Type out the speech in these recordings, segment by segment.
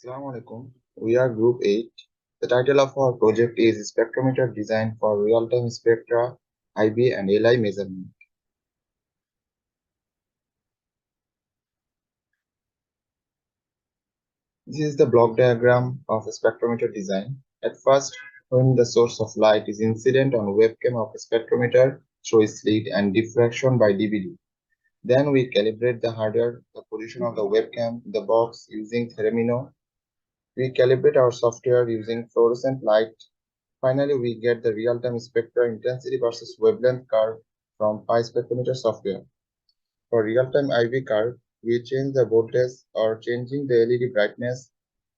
Assalamu alaikum. We are Group 8. The title of our project is Spectrometer Design for Real-Time Spectra, IB and LI Measurement. This is the block diagram of a spectrometer design. At first, when the source of light is incident on webcam of a spectrometer through slit and diffraction by DVD. Then we calibrate the hardware, the position of the webcam, the box using Theramino. We calibrate our software using fluorescent light. Finally, we get the real-time spectral intensity versus wavelength curve from pi spectrometer software. For real-time IV curve, we change the voltage or changing the LED brightness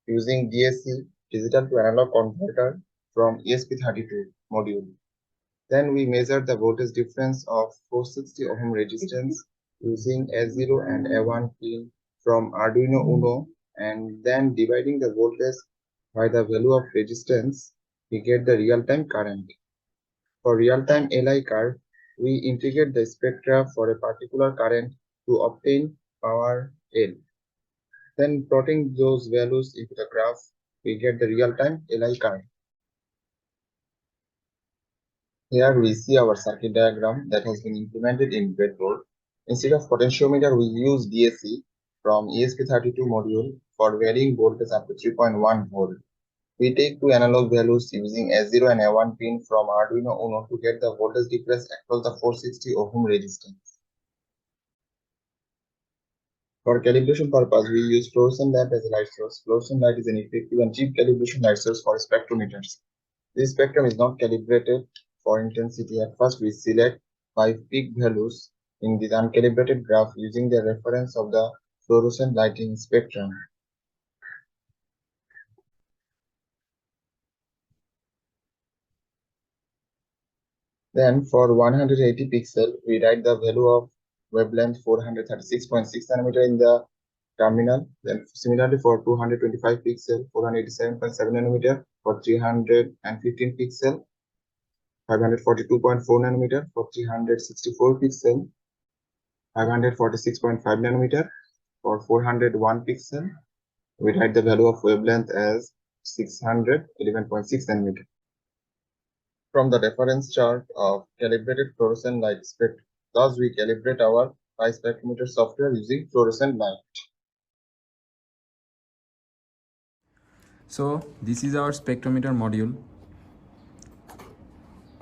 using DAC, digital to analog converter from ESP32 module. Then we measure the voltage difference of 460 ohm resistance using A0 and A1 pin from Arduino Uno, and then dividing the voltage by the value of resistance, we get the real-time current. For real-time LI curve, we integrate the spectra for a particular current to obtain power L. Then plotting those values into the graph, we get the real-time LI curve. Here we see our circuit diagram that has been implemented in breadboard. Instead of potentiometer, we use DAC from ESP32 module for varying voltage up to 3.1 volt. We take two analog values using A0 and A1 pin from Arduino Uno to get the voltage difference across the 460 ohm resistance. For calibration purpose, we use fluorescent lamp as a light source. Fluorescent light is an effective and cheap calibration light source for spectrometers. This spectrum is not calibrated for intensity. At first, we select 5 peak values in this uncalibrated graph using the reference of the fluorescent lighting spectrum. Then for 180 pixel, we write the value of wavelength 436.6 nanometer in the terminal. Then similarly for 225 pixel, 487.7 nanometer. For 315 pixel, 542.4 nanometer. For 364 pixel, 546.5 nanometer. For 401 pixel, we write the value of wavelength as 611.6 nanometer. From the reference chart of calibrated fluorescent light spectrum. Thus, we calibrate our pi spectrometer software using fluorescent light. So this is our spectrometer module.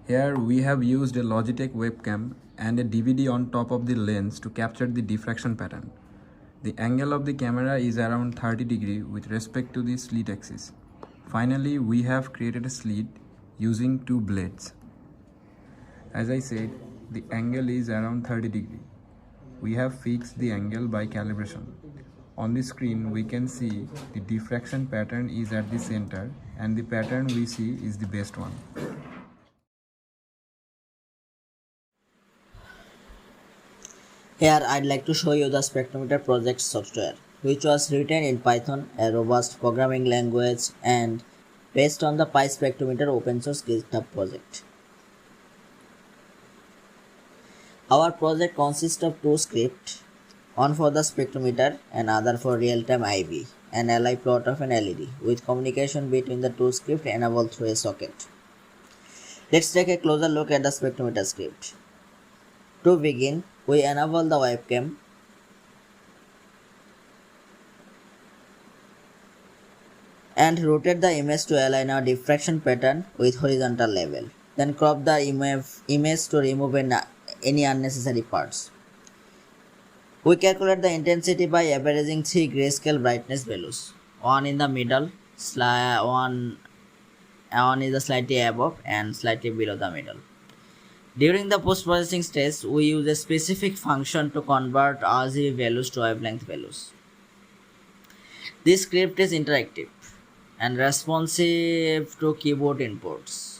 Here we have used a Logitech webcam and a DVD on top of the lens to capture the diffraction pattern. The angle of the camera is around 30 degrees with respect to the slit axis. Finally, we have created a slit using two blades. As I said, the angle is around 30 degrees. We have fixed the angle by calibration. On the screen, we can see the diffraction pattern is at the center and the pattern we see is the best one. Here I'd like to show you the Spectrometer project software, which was written in Python, a robust programming language, and based on the Pi Spectrometer open source GitHub project. Our project consists of two scripts, one for the spectrometer and other for real-time IV, an LI plot of an LED, with communication between the two scripts enabled through a socket. Let's take a closer look at the spectrometer script. To begin, we enable the webcam. And rotate the image to align our diffraction pattern with horizontal level. Then crop the image to remove any unnecessary parts. We calculate the intensity by averaging 3 grayscale brightness values. One in the middle, one is slightly above and slightly below the middle. During the post-processing stage, we use a specific function to convert RGB values to wavelength values. This script is interactive and responsive to keyboard inputs.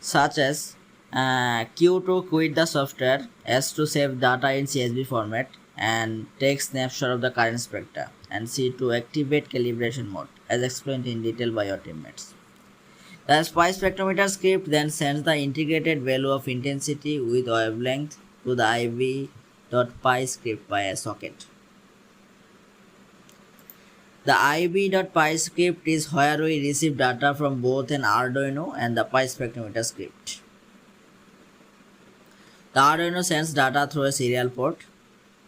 Such as Q to quit the software, S to save data in CSV format, and take snapshot of the current spectra, and C to activate calibration mode, as explained in detail by your teammates. The Pi spectrometer script then sends the integrated value of intensity with wavelength to the IV iv.py script by a socket. The iv.py script is where we receive data from both an Arduino and the Pi spectrometer script. The Arduino sends data through a serial port,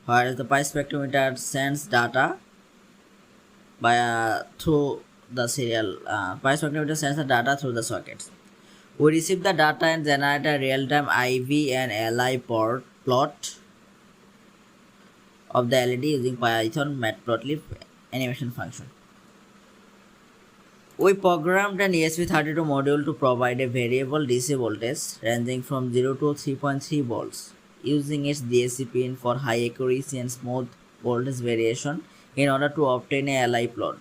whereas the Pi spectrometer sends data through the Pi spectrometer sends the data through the sockets. We receive the data and generate a real-time IV and LI plot of the LED using Python matplotlib animation function. We programmed an ESP32 module to provide a variable DC voltage ranging from 0 to 3.3 volts using its DAC pin for high accuracy and smooth voltage variation in order to obtain a LI plot.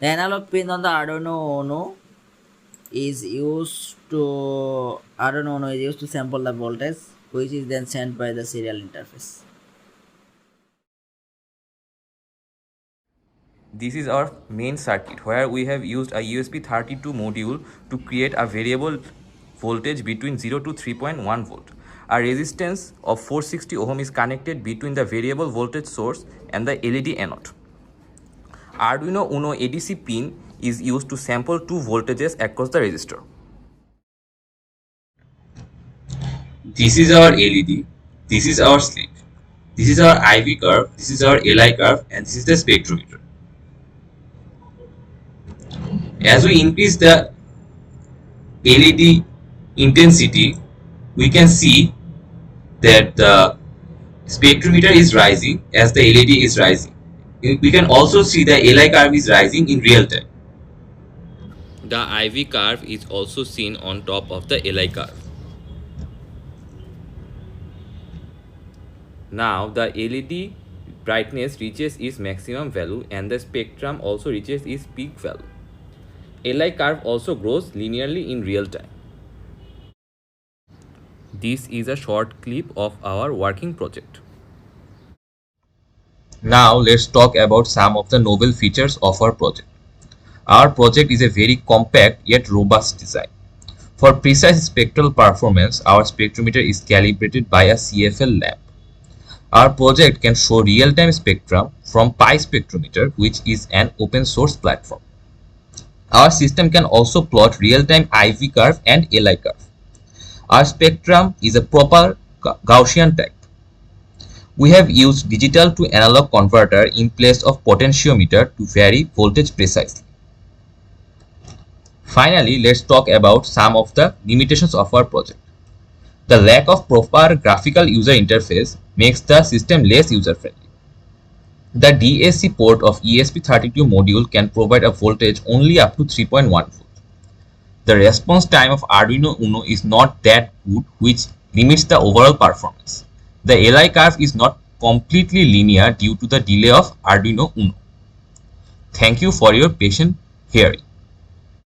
The analog pin on the Arduino Uno is used to sample the voltage, which is then sent by the serial interface. This is our main circuit where we have used a USB32 module to create a variable voltage between 0 to 3.1 volt. A resistance of 460 ohm is connected between the variable voltage source and the LED anode. Arduino Uno ADC pin is used to sample two voltages across the resistor. This is our LED, this is our slit, this is our IV curve, this is our LI curve, and this is the spectrometer. As we increase the LED intensity, we can see that the spectrometer is rising as the LED is rising. We can also see the LI curve is rising in real time. The IV curve is also seen on top of the LI curve. Now the LED brightness reaches its maximum value and the spectrum also reaches its peak value. LI curve also grows linearly in real time. This is a short clip of our working project. Now let's talk about some of the novel features of our project. Our project is a very compact yet robust design. For precise spectral performance, our spectrometer is calibrated by a CFL lamp. Our project can show real-time spectrum from Pi Spectrometer, which is an open source platform. Our system can also plot real-time IV curve and LI curve. Our spectrum is a proper Gaussian type. We have used digital to analog converter in place of potentiometer to vary voltage precisely. Finally, let's talk about some of the limitations of our project. The lack of proper graphical user interface makes the system less user-friendly. The DAC port of ESP32 module can provide a voltage only up to 3.1 volt. The response time of Arduino Uno is not that good, which limits the overall performance. The LI curve is not completely linear due to the delay of Arduino Uno. Thank you for your patient hearing.